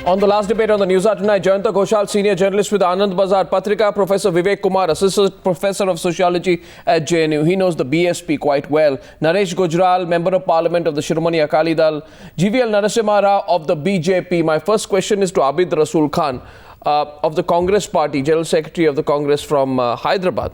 On the last debate on the News Hour tonight, Jayanta Ghoshal, senior journalist with Anand Bazar Patrika, Professor Vivek Kumar, assistant professor of sociology at JNU. He knows the BSP quite well. Naresh Gujral, member of parliament of the Shiromani Akali Dal. GVL Narasimha Rao of the BJP. My first question is to Abid Rasool Khan of the Congress party, general secretary of the Congress from Hyderabad.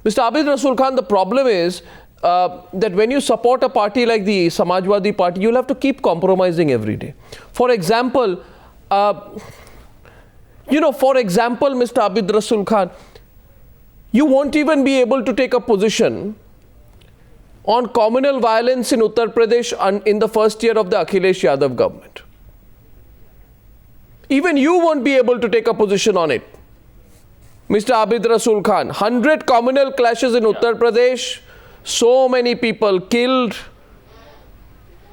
Mr. Abid Rasool Khan, the problem is that when you support a party like the Samajwadi Party, you'll have to keep compromising every day. For example, Mr. Abid Rasool Khan, you won't even be able to take a position on communal violence in Uttar Pradesh in the first year of the Akhilesh Yadav government. Even you won't be able to take a position on it. Mr. Abid Rasool Khan, 100 communal clashes in Uttar Pradesh, so many people killed,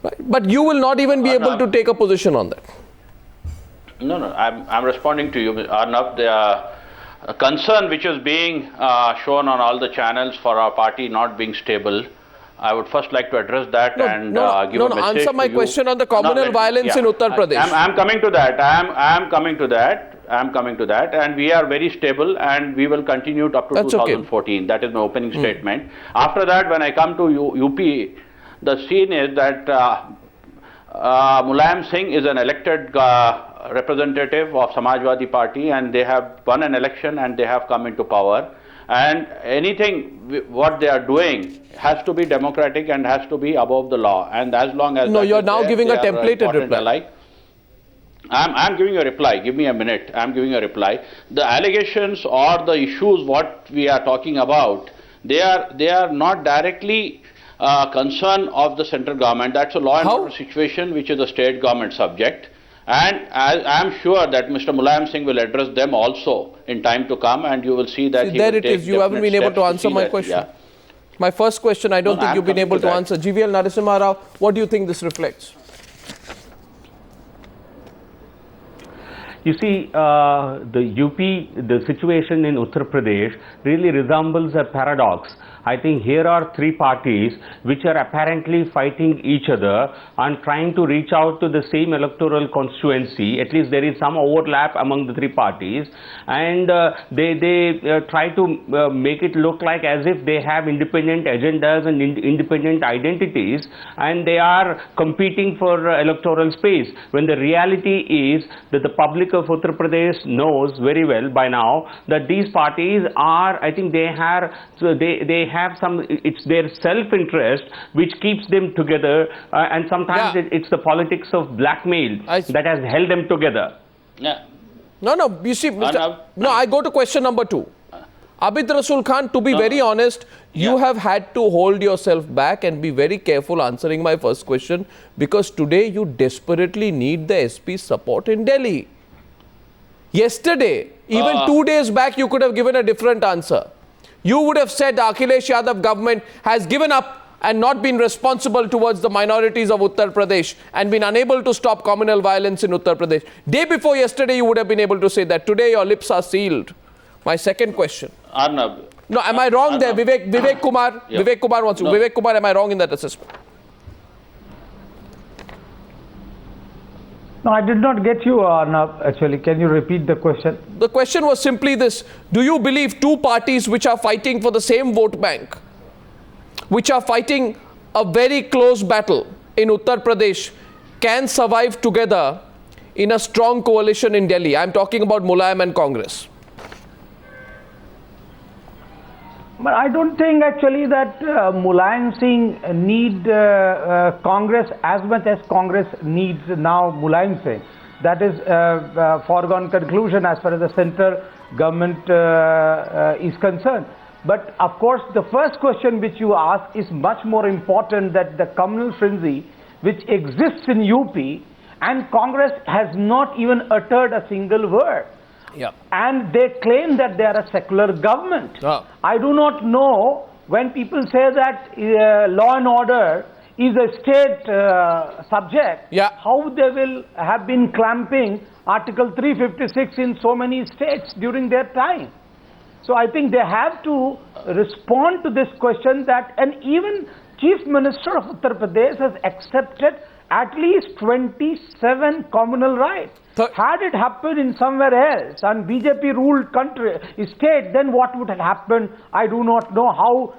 right? But you will not even be able to take a position on that. No, I'm responding to you, Arnab. The concern which is being shown on all the channels for our party not being stable, I would first like to address that give a message answer my question on the communal violence in Uttar Pradesh. I'm coming to that. I'm coming to that, and we are very stable, and we will continue up to 2014. Okay. That is my opening statement. After that, when I come to UP, the scene is that Mulayam Singh is an elected representative of Samajwadi Party, and they have won an election and they have come into power, and anything what they are doing has to be democratic and has to be above the law, and as long as you're now giving a templated reply. I'm giving a reply. Give me a minute. I'm giving a reply. The allegations or the issues what we are talking about, they are not directly concern of the central government. That's a law and order situation which is a state government subject. And I'm sure that Mr. Mulayam Singh will address them also in time to come, and you will see that there it is. You haven't been able to answer my question. Yeah. My first question, I don't think you've been able to answer. GVL Narasimha Rao, what do you think this reflects? You see, the situation in Uttar Pradesh really resembles a paradox. I think here are three parties which are apparently fighting each other and trying to reach out to the same electoral constituency. At least there is some overlap among the three parties, and they try to make it look like as if they have independent agendas and independent identities, and they are competing for electoral space, when the reality is that the public of Uttar Pradesh knows very well by now that these parties are, I think they have some, it's their self-interest which keeps them together, and sometimes it's the politics of blackmail that has held them together. Yeah. No, you see, I go to question number 2. Abid Rasool Khan, to be very honest, you have had to hold yourself back and be very careful answering my first question, because today you desperately need the SP's support in Delhi. Yesterday, even 2 days back, you could have given a different answer. You would have said the Akhilesh Yadav government has given up and not been responsible towards the minorities of Uttar Pradesh and been unable to stop communal violence in Uttar Pradesh. Day before yesterday, you would have been able to say that. Today, your lips are sealed. My second question. Arnab. No, am I wrong there? Vivek Kumar? Yeah. Vivek Kumar wants to. No. Vivek Kumar, am I wrong in that assessment? No, I did not get you, Arnab, actually. Can you repeat the question? The question was simply this. Do you believe two parties which are fighting for the same vote bank, which are fighting a very close battle in Uttar Pradesh, can survive together in a strong coalition in Delhi? I'm talking about Mulayam and Congress. But I don't think actually that Mulayam Singh need Congress as much as Congress needs now Mulayam Singh. That is foregone conclusion as far as the central government is concerned. But of course, the first question which you ask is much more important, that the communal frenzy which exists in UP, and Congress has not even uttered a single word. Yeah. And they claim that they are a secular government. I do not know, when people say that law and order is a state subject, how they will have been clamping Article 356 in so many states during their time. So I think they have to respond to this question, that, and even Chief Minister of Uttar Pradesh has accepted at least 27 communal riots. Had it happened in somewhere else and BJP ruled state, then what would have happened? I do not know how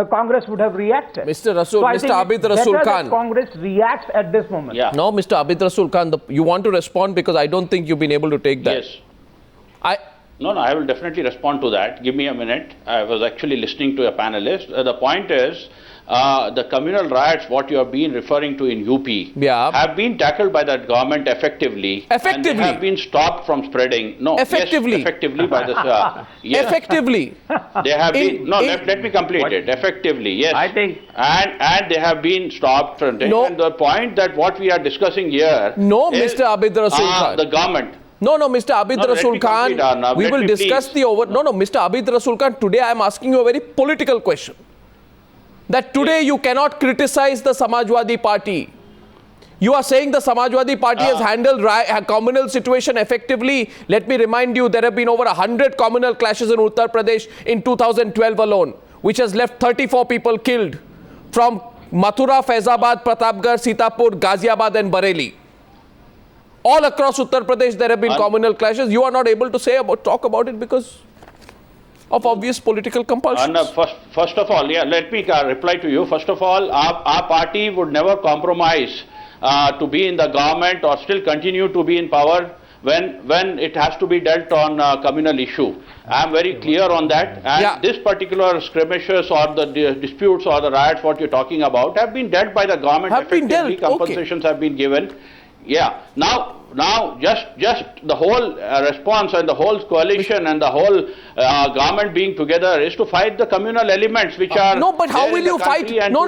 Congress would have reacted. Mr. Rasool, So I Mr. think Abid it's better Rasool that Khan. Congress reacts at this moment. Yeah. No, Mr. Abid Rasool Khan, you want to respond because I don't think you've been able to take that. Yes. No, I will definitely respond to that. Give me a minute. I was actually listening to a panelist. The point is, the communal riots, what you have been referring to in UP, have been tackled by that government effectively. Effectively? And they have been stopped from spreading. No, Effectively? Yes, effectively by the... yes. Effectively? They have been... No, let me complete it. Effectively, yes. I think... And they have been stopped from... No. And the point that what we are discussing here... No, is, Mr. Abid Rasool Khan. The government... No, Mr. Abid No, let Rasool me Khan, complete, Arnab. we Let will me discuss please. No, Mr. Abid Rasool Khan, today I am asking you a very political question. That today you cannot criticize the Samajwadi Party. You are saying the Samajwadi Party has handled a communal situation effectively. Let me remind you, there have been over 100 communal clashes in Uttar Pradesh in 2012 alone, which has left 34 people killed from Mathura, Faizabad, Pratapgarh, Sitapur, Ghaziabad and Bareilly. All across Uttar Pradesh there have been communal clashes. You are not able to talk about it because of obvious political compulsions. First of all, let me reply to you. First of all, our party would never compromise to be in the government or still continue to be in power when it has to be dealt on a communal issue. I am very clear on that. And this particular skirmishes or the disputes or the riots what you're talking about have been dealt by the government effectively. Compensations have been given. Yeah. Now, just the whole response and the whole coalition and the whole government being together is to fight the communal elements which are... No, but how will you fight? No.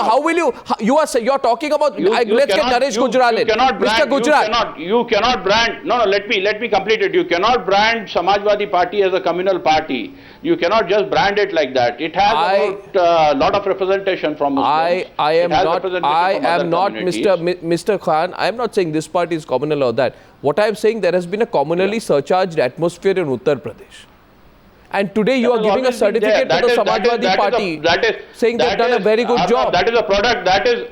How will you... You are talking about... Let's get Naresh Gujral in. Mr. Gujral. You cannot brand... No, let me complete it. You cannot brand Samajwadi Party as a communal party. You cannot just brand it like that. It has a lot of representation from Muslims. I am not, Mr. Khan, I am not saying this party is communal or that. What I am saying, there has been a communally surcharged atmosphere in Uttar Pradesh. And today you are giving a certificate to the Samajwadi Party saying they've done a very good job. That is a product, that is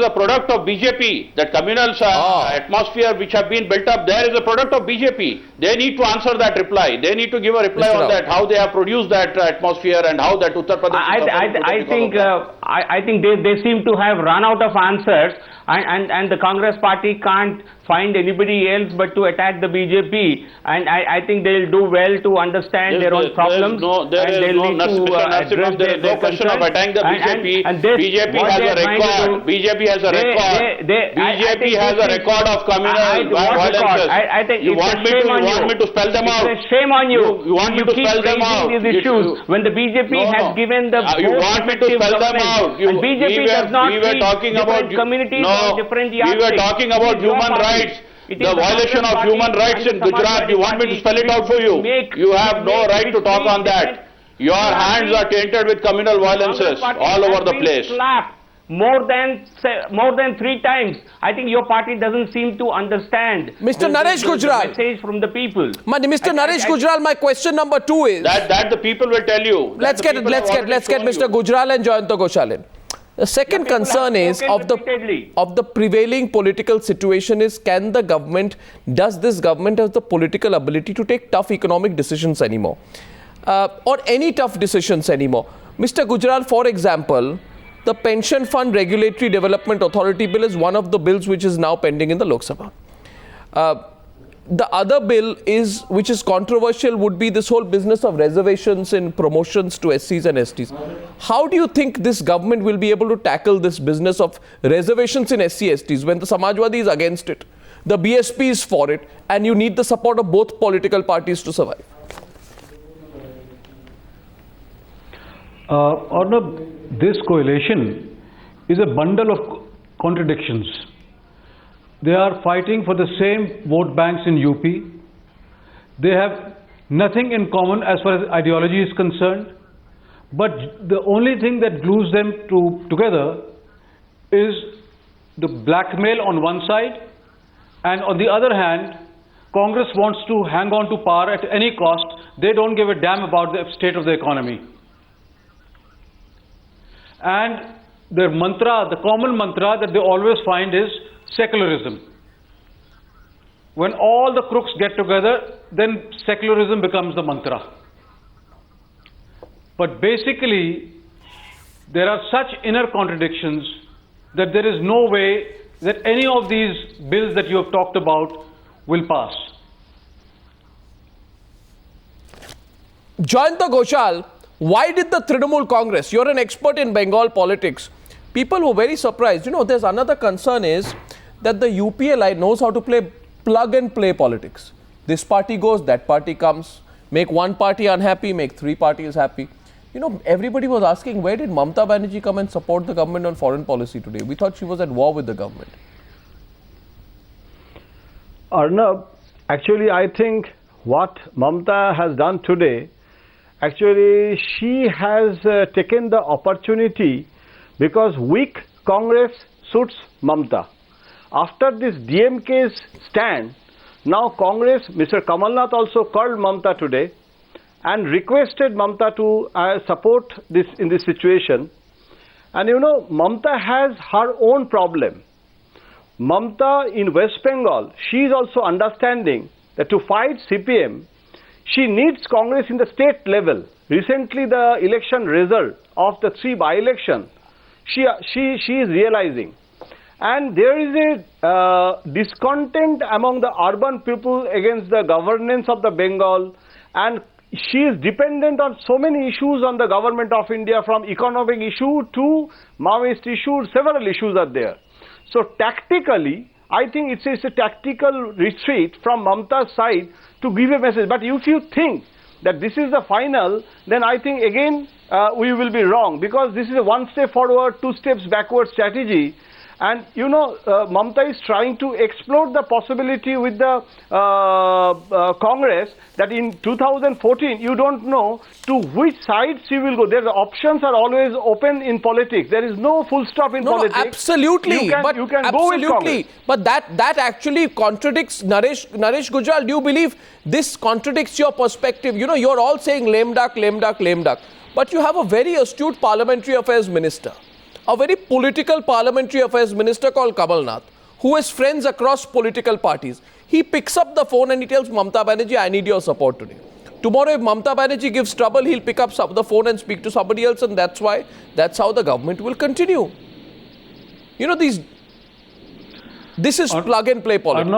a product of BJP. That communal atmosphere which have been built up there is a product of BJP. They need to answer that reply. They need to give a reply on that, how they have produced that atmosphere and how that Uttar Pradesh... I think they seem to have run out of answers and the Congress party can't find anybody else but to attack the BJP, and I think they'll do well to understand their own problems. There is no question of attacking the BJP. BJP has a record. BJP has a record of communal violence. You want me to spell them out? It's a shame on you. You want me to spell them out? These issues when the BJP has given the you want me to spell them out? And BJP does not treat different communities or different yardsticks. We were talking about human rights. The violation of human rights in Gujarat. You want me to spell it out for you? You have no right to talk on that. Your hands are tainted with communal violences all over the place. More than 3 times. I think your party doesn't seem to understand Mr. Naresh Gujral. Message from the people. Mr. Naresh Gujral, my question number 2 is that the people will tell you. Let's get Mr. Gujral and Jayanta Ghoshal in. The second concern is of the prevailing political situation is, does this government have the political ability to take tough economic decisions anymore? Or any tough decisions anymore? Mr. Gujral, for example, the Pension Fund Regulatory Development Authority Bill is one of the bills which is now pending in the Lok Sabha. The other bill which is controversial would be this whole business of reservations and promotions to SCs and STs. How do you think this government will be able to tackle this business of reservations in SC, STs when the Samajwadi is against it, the BSP is for it, and you need the support of both political parties to survive? Arnab, this coalition is a bundle of contradictions. They are fighting for the same vote banks in UP. They have nothing in common as far as ideology is concerned. But the only thing that glues them together is the blackmail on one side, and on the other hand, Congress wants to hang on to power at any cost. They don't give a damn about the state of the economy. And their mantra, the common mantra that they always find is secularism. When all the crooks get together, then secularism becomes the mantra. But basically, there are such inner contradictions that there is no way that any of these bills that you have talked about will pass. Jayanta Ghoshal, why did the Trinamool Congress, you're an expert in Bengal politics, people were very surprised. You know, there's another concern is that the UPLI knows how to play plug and play politics. This party goes, that party comes, make one party unhappy, make three parties happy. You know, everybody was asking, where did Mamata Banerjee come and support the government on foreign policy today? We thought she was at war with the government. Arnab, actually I think what Mamata has done today, actually she has taken the opportunity because weak Congress suits Mamata. After this DMK's stand, now Congress, Mr. Kamal Nath also called Mamata today and requested Mamata to support this in this situation. And you know, Mamata has her own problem. Mamata in West Bengal, she is also understanding that to fight CPM, she needs Congress in the state level. Recently, the election result of the 3 by-election, she is realizing. And there is a discontent among the urban people against the governance of the Bengal, and she is dependent on so many issues on the government of India, from economic issue to Maoist issue, several issues are there. So tactically, I think it's a tactical retreat from Mamata's side to give a message. But if you think that this is the final, then I think again we will be wrong, because this is a 1 step forward, 2 steps backward strategy. And you know, Mamata is trying to explore the possibility with the Congress that in 2014, you don't know to which side she will go. The options are always open in politics. There is no full stop in politics. No, absolutely. You can go with Congress. But that actually contradicts Naresh Gujral. Do you believe this contradicts your perspective? You know, you're all saying lame duck, lame duck, lame duck. But you have a very astute parliamentary affairs minister, a very political parliamentary affairs minister called Kamal Nath, who has friends across political parties. He picks up the phone and he tells Mamata Banerjee, I need your support today. Tomorrow, if Mamata Banerjee gives trouble, he'll pick up the phone and speak to somebody else, and that's how the government will continue. You know, this is plug and play politics.